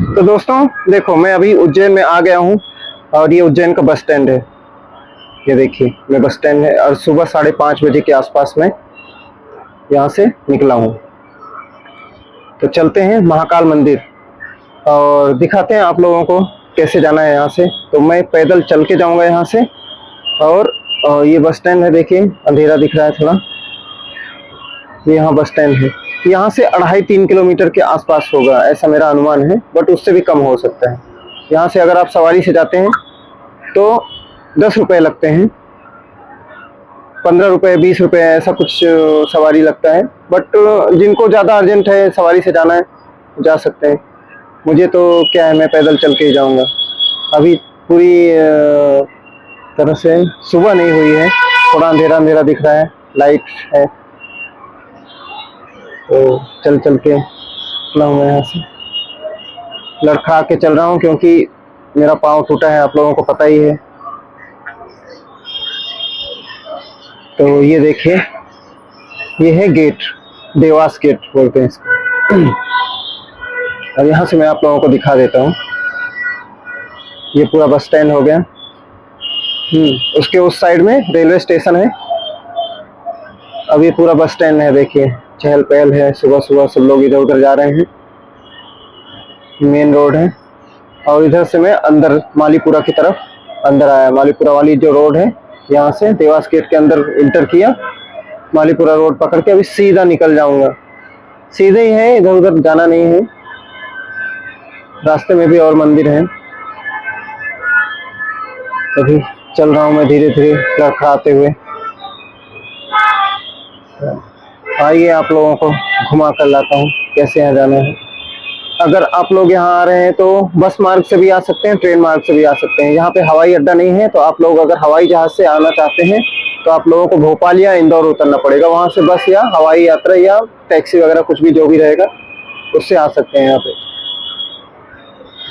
तो दोस्तों देखो, मैं अभी उज्जैन में आ गया हूँ और ये उज्जैन का बस स्टैंड है। ये देखिए, मैं बस स्टैंड है और सुबह 5:30 बजे के आसपास में यहाँ से निकला हूँ। तो चलते हैं महाकाल मंदिर और दिखाते हैं आप लोगों को कैसे जाना है यहाँ से। तो मैं पैदल चल के जाऊँगा यहाँ से। और ये बस स्टैंड है, देखिए अंधेरा दिख रहा है थोड़ा। ये यहाँ बस स्टैंड है। यहाँ से 2.5-3 किलोमीटर के आसपास होगा, ऐसा मेरा अनुमान है, बट उससे भी कम हो सकता है। यहाँ से अगर आप सवारी से जाते हैं तो 10 रुपये लगते हैं, 15 रुपये, 20 रुपये, ऐसा कुछ सवारी लगता है। बट जिनको ज़्यादा अर्जेंट है, सवारी से जाना है, जा सकते हैं। मुझे तो क्या है, मैं पैदल चल के ही जाऊँगा। अभी पूरी तरह से सुबह नहीं हुई है, थोड़ा अंधेरा अंधेरा दिख रहा है, लाइट है। तो चल चल के निकला हूँ मैं यहाँ से, लड़खड़ा के चल रहा हूँ क्योंकि मेरा पाँव टूटा है, आप लोगों को पता ही है। तो ये देखिए, ये है गेट, देवास गेट बोलते हैं इसको। अब यहाँ से मैं आप लोगों को दिखा देता हूँ। ये पूरा बस स्टैंड हो गया। उसके उस साइड में रेलवे स्टेशन है। अब ये पूरा बस स्टैंड है, देखिए चहल पहल है, सुबह सुबह सब लोग इधर उधर जा रहे हैं। मेन रोड है और इधर से मैं अंदर मालीपुरा की तरफ अंदर आया। मालीपुरा वाली जो रोड है, यहाँ से देवास गेट के अंदर इंटर किया, मालीपुरा रोड पकड़ के अभी सीधा निकल जाऊंगा। सीधे ही है, इधर उधर जाना नहीं है। रास्ते में भी और मंदिर हैं। अभी चल रहा हूँ मैं धीरे धीरे लड़खड़ाते हुए। आइए आप लोगों को घुमा कर लाता हूँ कैसे यहाँ जाना है। अगर आप लोग यहाँ आ रहे हैं तो बस मार्ग से भी आ सकते हैं, ट्रेन मार्ग से भी आ सकते हैं। यहाँ पे हवाई अड्डा नहीं है, तो आप लोग अगर हवाई जहाज से आना चाहते हैं तो आप लोगों को भोपाल या इंदौर उतरना पड़ेगा। वहां से बस या हवाई यात्रा या टैक्सी वगैरह कुछ भी जो भी रहेगा उससे आ सकते हैं। यहाँ पे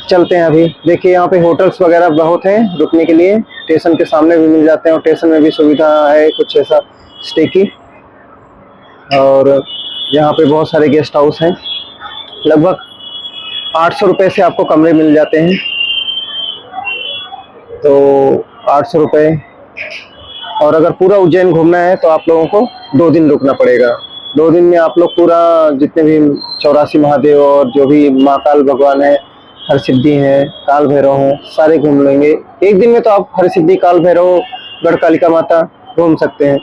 चलते हैं। अभी देखिए, यहाँ पे होटल्स वगैरह बहुत हैं रुकने के लिए, स्टेशन के सामने भी मिल जाते हैं और स्टेशन में भी सुविधा है कुछ ऐसा स्टे की। और यहाँ पे बहुत सारे गेस्ट हाउस हैं। लगभग 800 रुपये से आपको कमरे मिल जाते हैं। तो 800 रुपये, और अगर पूरा उज्जैन घूमना है तो आप लोगों को 2 दिन रुकना पड़ेगा। 2 दिन में आप लोग पूरा जितने भी 84 महादेव और जो भी महाकाल भगवान है, हरसिद्धि है, काल भैरव है, सारे घूम लेंगे। एक दिन में तो आप हरसिद्धि, काल भैरव, गढ़कालिका माता घूम सकते हैं।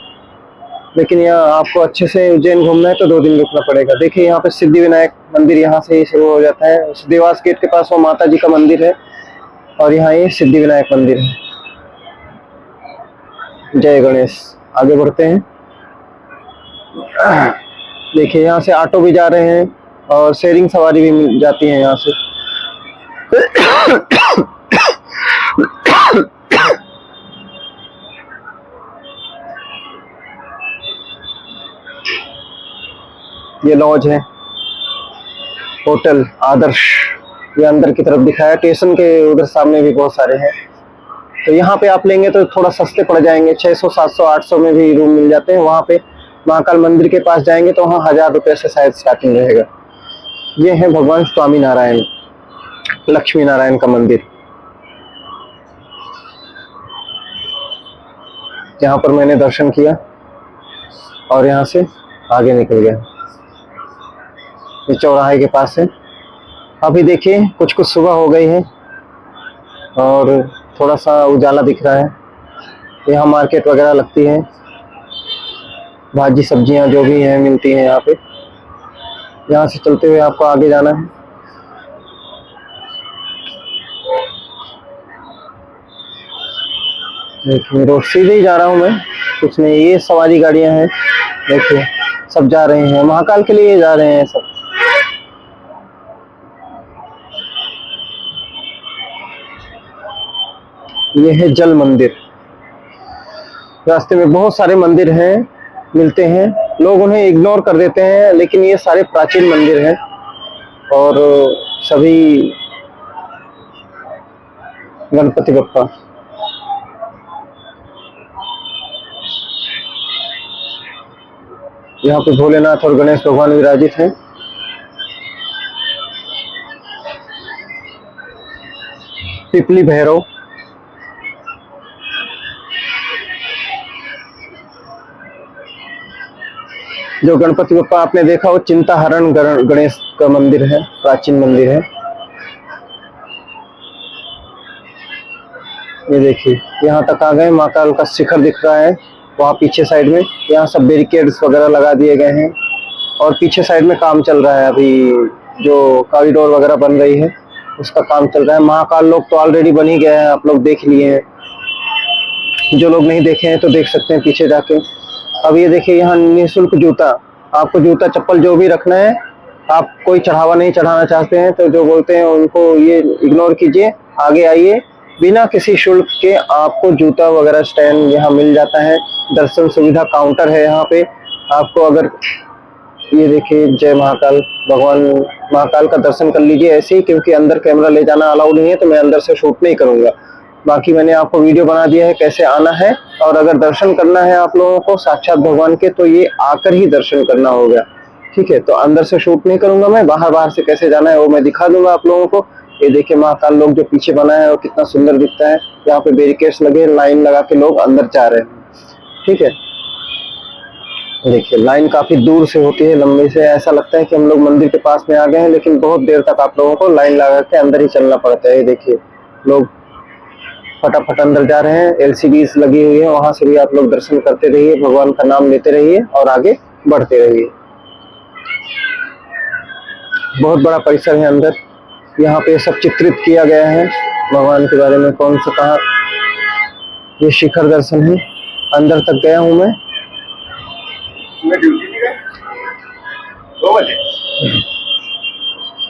लेकिन यहाँ आपको अच्छे से उज्जैन घूमना है तो 2 दिन रुकना पड़ेगा। देखिए, यहाँ पे सिद्धि विनायक मंदिर यहाँ से ही शुरू हो जाता है। देवास गेट के पास वो माता जी का मंदिर है और यहाँ ये सिद्धि विनायक मंदिर है। जय गणेश। आगे बढ़ते हैं। देखिए, यहाँ से ऑटो भी जा रहे हैं और शेयरिंग सवारी भी मिल जाती है यहाँ से। ये लॉज है, होटल आदर्श, ये अंदर की तरफ दिखाया। स्टेशन के उधर सामने भी बहुत सारे हैं। तो यहाँ पे आप लेंगे तो थोड़ा सस्ते पड़ जाएंगे, 600, 700, 800 में भी रूम मिल जाते हैं। वहाँ पे महाकाल मंदिर के पास जाएंगे तो वहाँ 1000 रुपये से शायद स्टार्टिंग रहेगा। ये है भगवान स्वामी नारायण, लक्ष्मी नारायण का मंदिर। यहाँ पर मैंने दर्शन किया और यहाँ से आगे निकल गया। ये चौराहे के पास है। अभी देखिए, कुछ कुछ सुबह हो गई है और थोड़ा सा उजाला दिख रहा है। यहाँ मार्केट वगैरह लगती है, भाजी सब्जियां जो भी हैं मिलती हैं यहाँ पे। यहाँ से चलते हुए आपको आगे जाना है। देखिए, रोड सीधे ही जा रहा हूँ मैं, कुछ नहीं। ये सवारी गाड़ियां हैं, देखिए सब जा रहे हैं महाकाल के लिए, जा रहे हैं सब। ये है जल मंदिर। रास्ते में बहुत सारे मंदिर हैं, मिलते हैं, लोग उन्हें इग्नोर कर देते हैं, लेकिन ये सारे प्राचीन मंदिर हैं और सभी गणपति बप्पा। यहाँ पे भोलेनाथ और गणेश भगवान विराजित हैं। पिपली भैरव, जो गणपति बप्पा आपने देखा वो चिंताहरण गणेश का मंदिर है, प्राचीन मंदिर है। ये देखिए यहाँ तक आ गए, महाकाल का शिखर दिख रहा है वहाँ पीछे साइड में। यहाँ सब बैरिकेड्स वगैरह लगा दिए गए हैं और पीछे साइड में काम चल रहा है, अभी जो कॉरिडोर वगैरह बन रही है उसका काम चल रहा है। महाकाल लोक तो ऑलरेडी बन ही गया है, आप लोग देख लिए हैं। जो लोग नहीं देखे हैं तो देख सकते हैं पीछे जाके। अब ये देखिए यहाँ निःशुल्क जूता, आपको जूता चप्पल जो भी रखना है, आप कोई चढ़ावा नहीं चढ़ाना चाहते हैं तो जो बोलते हैं उनको ये इग्नोर कीजिए, आगे आइए। बिना किसी शुल्क के आपको जूता वगैरह स्टैंड यहाँ मिल जाता है। दर्शन सुविधा काउंटर है यहाँ पे आपको। अगर ये देखिए जय महाकाल, भगवान महाकाल का दर्शन कर लीजिए ऐसे ही, क्योंकि अंदर कैमरा ले जाना अलाउड नहीं है तो मैं अंदर से शूट नहीं करूंगा। बाकी मैंने आपको वीडियो बना दिया है कैसे आना है, और अगर दर्शन करना है आप लोगों को साक्षात भगवान के तो ये आकर ही दर्शन करना होगा, ठीक है। तो अंदर से शूट नहीं करूंगा मैं, बाहर से कैसे जाना है वो मैं दिखा दूंगा आप लोगों को। ये देखिए महाकाल लोग जो पीछे बना है वो कितना सुंदर दिखता है। यहाँ पे बैरिकेड्स लगे, लाइन लगा के लोग अंदर जा रहे हैं, ठीक है। देखिए लाइन काफी दूर से होती है, लंबी से, ऐसा लगता है कि हम लोग मंदिर के पास में आ गए हैं, लेकिन बहुत देर तक आप लोगों को लाइन लगा के अंदर ही चलना पड़ता है। ये देखिए लोग फटाफट अंदर जा रहे हैं, LCDs लगी हुई है, वहां से भी आप लोग दर्शन करते रहिए, भगवान का नाम लेते रहिए और आगे बढ़ते रहिए। बहुत बड़ा परिसर है अंदर, यहाँ पे सब चित्रित किया गया है भगवान के बारे में, कौन सा कहा। ये शिखर दर्शन है, अंदर तक गया हूं मैं।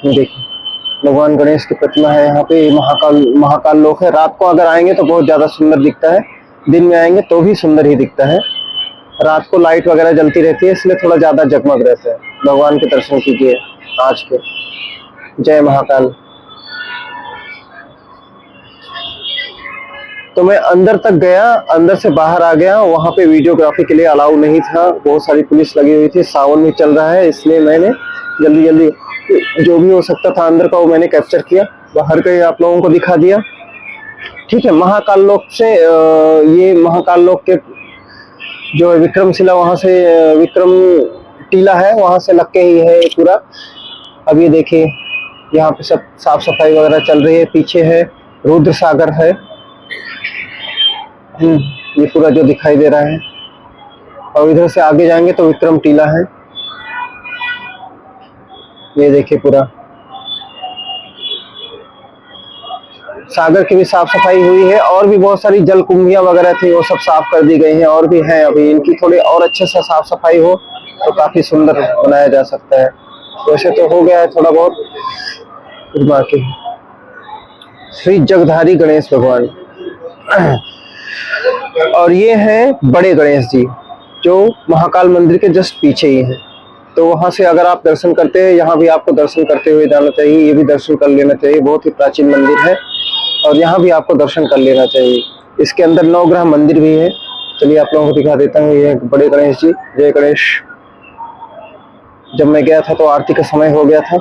देखिए भगवान गणेश की प्रतिमा है यहाँ पे। महाकाल लोक है। रात को अगर आएंगे तो बहुत ज्यादा सुंदर दिखता है, दिन में आएंगे तो भी सुंदर ही दिखता है। रात को लाइट वगैरह जलती रहती है इसलिए थोड़ा ज्यादा जगमग रहता है। भगवान के दर्शन कीजिए आज के। जय महाकाल। तो मैं अंदर तक गया, अंदर से बाहर आ गया। वहां पे वीडियोग्राफी के लिए अलाउ नहीं था, बहुत सारी पुलिस लगी हुई थी, सावन भी चल रहा है, इसलिए मैंने जल्दी जो भी हो सकता था अंदर का वो मैंने कैप्चर किया, बाहर का आप लोगों को दिखा दिया, ठीक है। महाकाल लोक से ये महाकाल लोक के जो है विक्रमशिला, वहां से विक्रम टीला है, वहां से लग के ही है पूरा। अब ये देखिए यहाँ पे सब साफ सफाई वगैरह चल रही है। पीछे है रुद्र सागर है, ये पूरा जो दिखाई दे रहा है। और इधर से आगे जाएंगे तो विक्रम टीला है। ये देखिए पूरा सागर की भी साफ सफाई हुई है, और भी बहुत सारी जल कुंभियां वगैरह थी वो सब साफ कर दी गई हैं, और भी हैं अभी। इनकी थोड़ी और अच्छे से साफ सफाई हो तो काफी सुंदर बनाया जा सकता है। वैसे तो हो गया है थोड़ा बहुत, बाकी श्री जगधारी गणेश भगवान। और ये है बड़े गणेश जी जो महाकाल मंदिर के जस्ट पीछे ही है। तो वहां से अगर आप दर्शन करते हैं, यहाँ भी आपको दर्शन करते हुए जाना चाहिए, ये भी दर्शन कर लेना चाहिए। बहुत ही प्राचीन मंदिर है और यहाँ भी आपको दर्शन कर लेना चाहिए। इसके अंदर नवग्रह मंदिर भी है, चलिए आप लोगों को दिखा देता हूँ। ये बड़े गणेश जी, जय गणेश। जब मैं गया था तो आरती का समय हो गया था।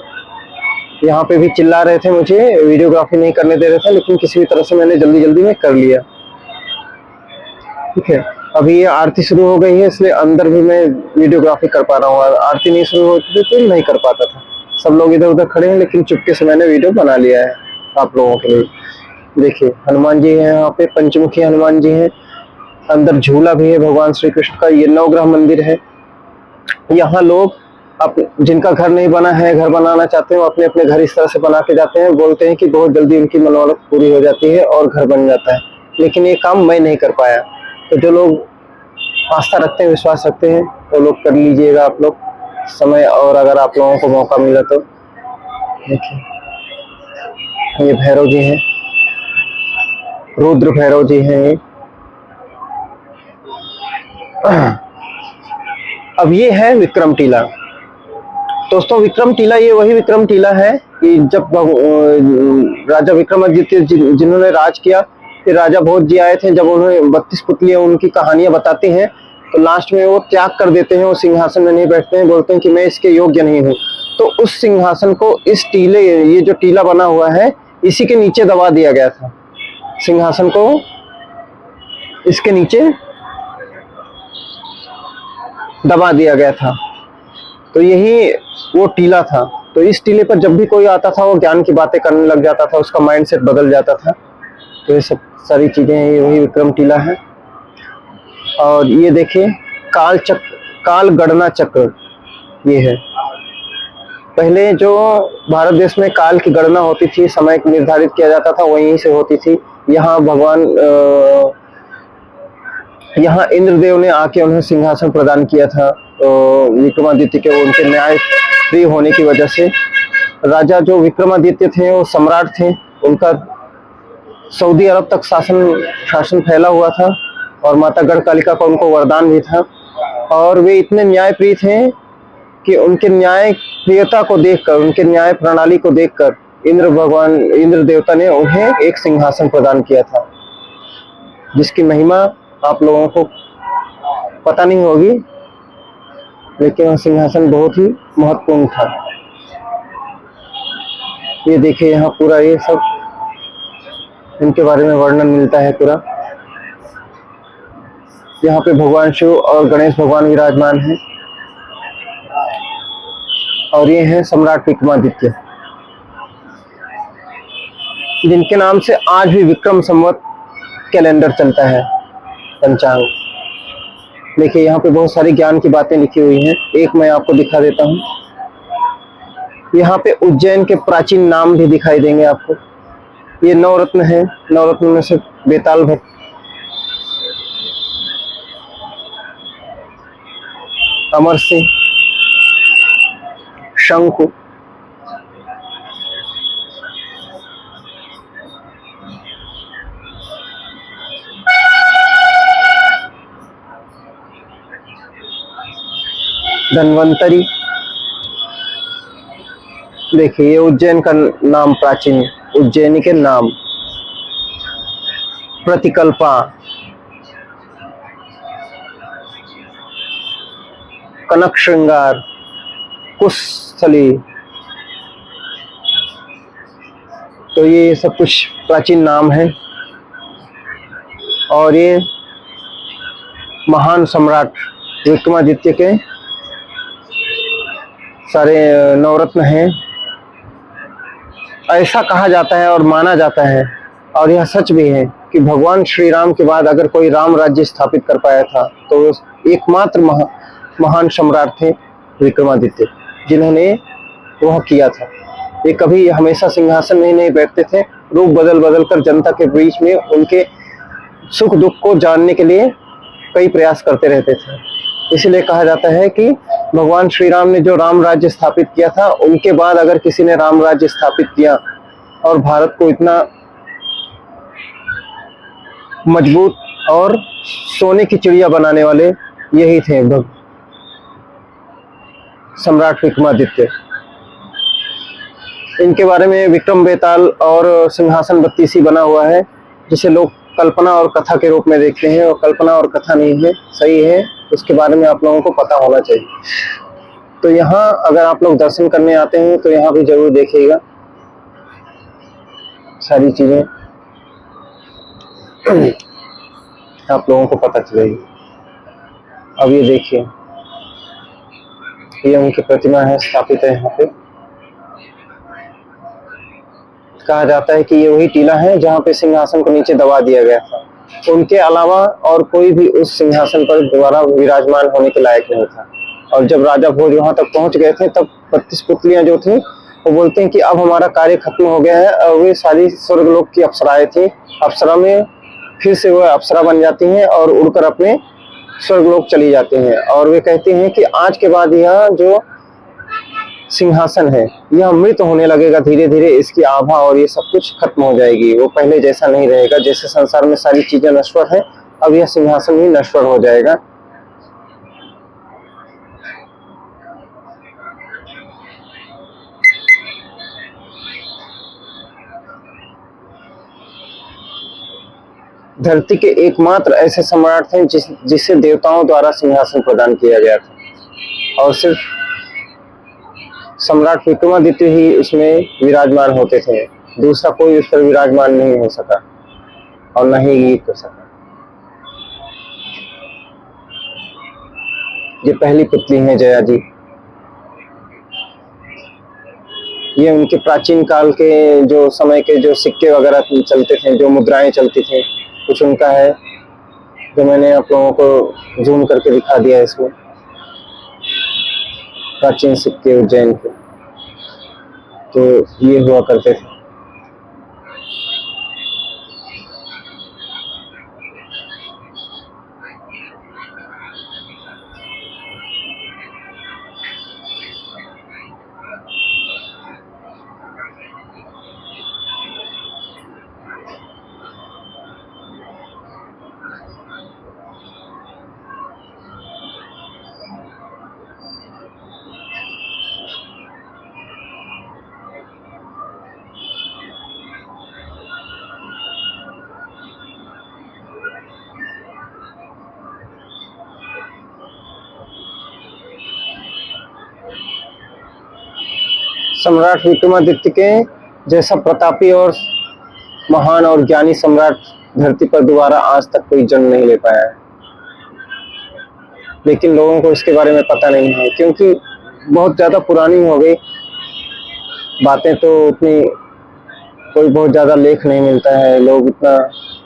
यहाँ पे भी चिल्ला रहे थे, मुझे वीडियोग्राफी नहीं करने दे रहे थे, लेकिन किसी भी तरह से मैंने जल्दी में कर लिया, ठीक है। अभी ये आरती शुरू हो गई है इसलिए अंदर भी मैं वीडियोग्राफी कर पा रहा हूँ। आरती नहीं शुरू होती थी तो नहीं कर पाता था, सब लोग इधर उधर खड़े हैं, लेकिन चुपके से मैंने वीडियो बना लिया है आप लोगों के लिए। देखिए हनुमान जी है यहाँ पे, पंचमुखी हनुमान जी हैं। अंदर झूला भी है भगवान श्री कृष्ण का। ये नवग्रह मंदिर है। यहाँ लोग जिनका घर नहीं बना है, घर बनाना चाहते हैं, वो अपने अपने घर इस तरह से बना के जाते हैं। बोलते हैं कि बहुत जल्दी उनकी मनोरथ पूरी हो जाती है और घर बन जाता है, लेकिन ये काम मैं नहीं कर पाया। तो जो लोग आस्था रखते हैं, विश्वास रखते हैं, वो लोग कर लीजिएगा आप लोग समय, और अगर आप लोगों को मौका मिला तो। देखिए ये भैरव जी हैं, रुद्र भैरव जी हैं ये। अब ये है विक्रम टीला। दोस्तों विक्रम टीला, ये वही विक्रम टीला है कि जब राजा विक्रमादित्य जिन्होंने राज किया, फिर राजा भोज जी आए थे, जब उन्होंने 32 पुतलियां, उनकी कहानियां बताती हैं, तो लास्ट में वो त्याग कर देते हैं, वो सिंहासन में नहीं बैठते हैं, बोलते हैं कि मैं इसके योग्य नहीं हूँ। तो उस सिंहासन को इस टीले, ये जो टीला बना हुआ है, इसी के नीचे दबा दिया गया था, सिंहासन को इसके नीचे दबा दिया गया था। तो यही वो टीला था। तो इस टीले पर जब भी कोई आता था वो ज्ञान की बातें करने लग जाता था, उसका माइंडसेट बदल जाता था। तो ये सब सारी चीजें, ये वही विक्रम टीला है। और ये देखिए काल गणना चक्र, ये है। पहले जो भारत देश में काल की गणना होती थी, समय निर्धारित किया जाता था, वहीं से होती थी। यहाँ यहाँ इंद्रदेव ने आके उन्हें सिंहासन प्रदान किया था विक्रमादित्य के, उनके न्याय प्रिय होने की वजह से। राजा जो विक्रमादित्य थे वो सम्राट थे, उनका सऊदी अरब तक शासन फैला हुआ था, और माता गढ़कालिका का उनको वरदान भी था। और वे इतने न्यायप्रिय थे कि उनके न्याय प्रियता को देखकर, उनके न्याय प्रणाली को देखकर इंद्र देवता ने उन्हें एक सिंहासन प्रदान किया था, जिसकी महिमा आप लोगों को पता नहीं होगी, लेकिन वह सिंहासन बहुत ही महत्वपूर्ण था। ये देखिए यहाँ पूरा ये सब इनके बारे में वर्णन मिलता है पूरा। यहाँ पे भगवान शिव और गणेश भगवान विराजमान हैं। और ये है सम्राट विक्रमादित्य, जिनके नाम से आज भी विक्रम संवत कैलेंडर चलता है, पंचांग। देखिए यहाँ पे बहुत सारी ज्ञान की बातें लिखी हुई हैं। एक मैं आपको दिखा देता हूँ। यहाँ पे उज्जैन के प्राचीन नाम भी दिखाई देंगे आपको। ये नवरत्न है, नवरत्न में से बेताल भट्ट, अमर सिंह, शंकु, धन्वंतरी। देखिए ये उज्जैन का नाम, प्राचीन उज्जैनी के नाम। प्रतिकल्पा, कनक श्रृंगार, कुशस्थली। तो ये सब कुछ प्राचीन नाम है। और ये महान सम्राट विक्रमादित्य के सारे नवरत्न हैं। ऐसा कहा जाता है और माना जाता है, और यह सच भी है, कि भगवान श्री राम के बाद अगर कोई राम राज्य स्थापित कर पाया था तो एकमात्र महान सम्राट थे विक्रमादित्य, जिन्होंने वह किया था। ये कभी हमेशा सिंहासन में नहीं बैठते थे, रूप बदल बदल कर जनता के बीच में उनके सुख दुख को जानने के लिए कई प्रयास करते रहते थे। इसलिए कहा जाता है कि भगवान श्री राम ने जो राम राज्य स्थापित किया था, उनके बाद अगर किसी ने राम राज्य स्थापित किया और भारत को इतना मजबूत और सोने की चिड़िया बनाने वाले, यही थे सम्राट विक्रमादित्य। इनके बारे में विक्रम बेताल और सिंहासन बत्तीसी बना हुआ है, जिसे लोग कल्पना और कथा के रूप में देखते हैं, और कल्पना और कथा नहीं है, सही है। उसके बारे में आप लोगों को पता होना चाहिए। तो यहाँ अगर आप लोग दर्शन करने आते हैं तो यहाँ भी जरूर देखिएगा, सारी चीजें आप लोगों को पता चलेगी। अब ये देखिए, ये उनकी प्रतिमा है, स्थापित है यहाँ पे। कहा जाता है कि ये वही टीला है जहाँ पे सिंहासन को नीचे दबा दिया गया था। उनके अलावा और कोई भी उस सिंहासन पर दोबारा विराजमान होने के लायक नहीं था। और जब राजा भोज वहां तक पहुंच गए थे, तब 32 पुतलियां जो थी वो बोलते हैं कि अब हमारा कार्य खत्म हो गया है। और वे सारी स्वर्गलोक की अप्सराएं थी, अप्सरा में फिर से वह अप्सरा बन जाती हैं और उड़कर अपने स्वर्गलोक चली जाती हैं। और वे कहते हैं कि आज के बाद यह जो सिंहासन है यह मृत होने लगेगा धीरे धीरे, इसकी आभा और ये सब कुछ खत्म हो जाएगी। वो पहले जैसा नहीं रहेगा। जैसे संसार में सारी चीजें नश्वर है, अब यह सिंहासन भी नश्वर हो जाएगा। धरती के एकमात्र ऐसे सम्राट थे जिसे देवताओं द्वारा सिंहासन प्रदान किया गया था, और सिर्फ सम्राट विक्रमादित्य ही उसमें विराजमान होते थे। दूसरा कोई उस पर विराजमान नहीं हो सका और न ही गीत कर सका। ये पहली पुतली है जया जी। ये उनके प्राचीन काल के जो समय के जो सिक्के वगैरह चलते थे, जो मुद्राएं चलती थी, कुछ उनका है जो मैंने आप लोगों को जूम करके दिखा दिया है इसमें। प्राचीन सिक्के उज्जैन के तो ये हुआ करते थे। सम्राट विक्रमादित्य के जैसा प्रतापी और महान और ज्ञानी सम्राट धरती पर दोबारा आज तक कोई जन्म नहीं ले पाया है। लेकिन लोगों को इसके बारे में पता नहीं है, क्योंकि बहुत ज्यादा पुरानी हो गई बातें, तो उतनी कोई बहुत ज्यादा लेख नहीं मिलता है, लोग इतना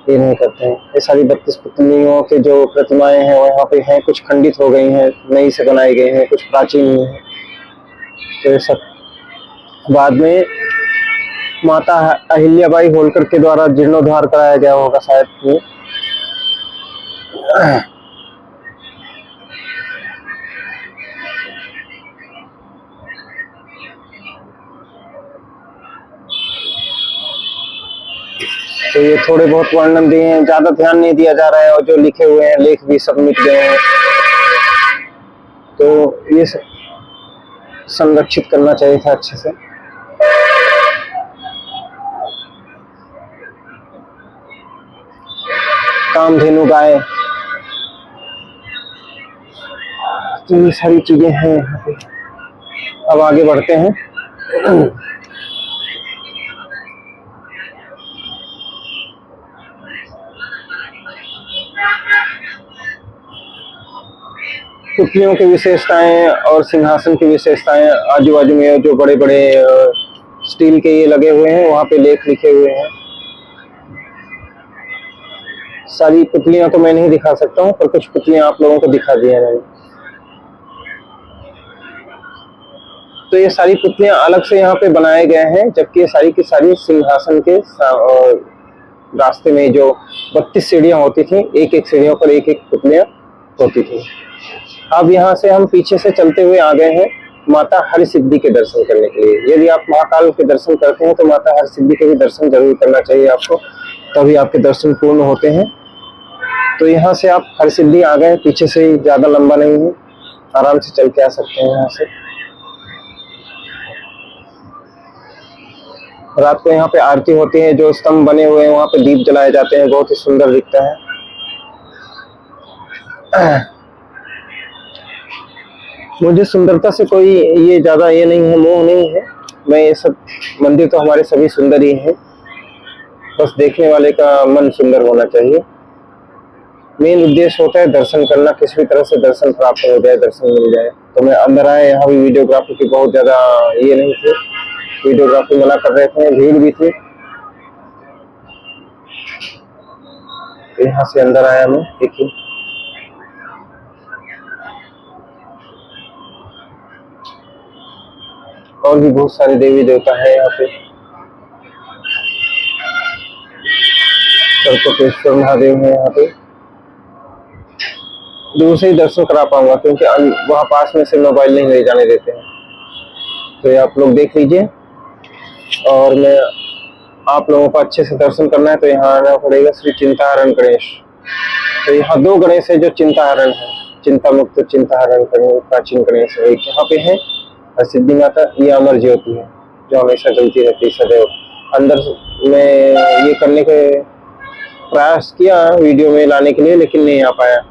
ये नहीं करते हैं। ये सारी 32 पुतलियों के जो प्रतिमाएं हैं वो यहाँ पे हैं, कुछ खंडित हो गई हैं, नई से बनाई गई हैं, कुछ प्राचीन हैं। तो ये सब बाद में माता अहिल्याबाई होलकर के द्वारा जीर्णोद्धार कराया गया होगा शायद ये। तो ये थोड़े बहुत वर्णन दिए हैं, ज्यादा ध्यान नहीं दिया जा रहा है, और जो लिखे हुए हैं लेख भी सब मिट गए हैं। तो ये संरक्षित करना चाहिए था अच्छे से। कामधेनु गाय, तो ये सारी चीजें हैं यहाँ पे। अब आगे बढ़ते हैं। पुतलियों की विशेषताएं और सिंहासन की विशेषताएं, आजू बाजू में जो बड़े बड़े स्टील के ये लगे हुए हैं वहां पे लेख लिखे हुए हैं। सारी पुतलियां तो मैं नहीं दिखा सकता हूँ, पर कुछ पुतलियां आप लोगों को दिखा दी है मैंने। तो ये सारी पुतलियां अलग से यहाँ पे बनाए गए हैं, जबकि ये सारी की सारी सिंहासन के रास्ते में जो 32 सीढ़ियां होती थी, एक एक सीढ़ियों पर एक एक पुतलियां होती थी। अब यहाँ से हम पीछे से चलते हुए आ गए हैं माता हरसिद्धि के दर्शन करने के लिए। यदि आप महाकाल के दर्शन करते हैं तो माता हरसिद्धि के भी दर्शन जरूर करना चाहिए आपको, तभी आपके दर्शन पूर्ण होते हैं। तो यहाँ से आप हरसिद्धि आ गए, पीछे से ही, ज्यादा लंबा नहीं है, आराम से चल के आ सकते हैं यहाँ से। रात को यहाँ पे आरती होती है, जो स्तंभ बने हुए हैं वहां पे दीप जलाए जाते हैं, बहुत ही सुंदर दिखता है। मुझे सुंदरता से कोई ये ज्यादा ये नहीं है, मोह नहीं है। मैं ये सब मंदिर तो हमारे सभी सुंदर ही हैं, बस देखने वाले का मन सुंदर होना चाहिए। मेन उद्देश्य होता है दर्शन करना, किसी भी तरह से दर्शन प्राप्त हो जाए, दर्शन मिल जाए। तो मैं अंदर आया, यहाँ भी वीडियोग्राफी की बहुत ज्यादा ये नहीं थी, वीडियोग्राफी मना कर रहे थे, भीड़ भी थी। यहाँ से अंदर आया मैं, देखिए और भी बहुत सारे देवी देवता है यहाँ पे। सरस्वतेश्वर महादेव है यहाँ पे। दूर से ही दर्शन करा पाऊंगा, क्योंकि वहां पास में से मोबाइल नहीं ले जाने देते हैं। तो ये आप लोग देख लीजिए, और मैं आप लोगों को अच्छे से दर्शन करना है तो यहाँ आना पड़ेगा श्री चिंताहरण गणेश। तो यहाँ 2 गणेश है जो चिंताहरण है, चिंता मुक्त चिंताहरण प्राचीन गणेश है। एक यहाँ पे है हरसिद्धि माता, ये अमर ज्योति है जो हमेशा जलती रहती है सदैव। अंदर में ये करने के प्रयास किया वीडियो में लाने के लिए, लेकिन नहीं आ पाया।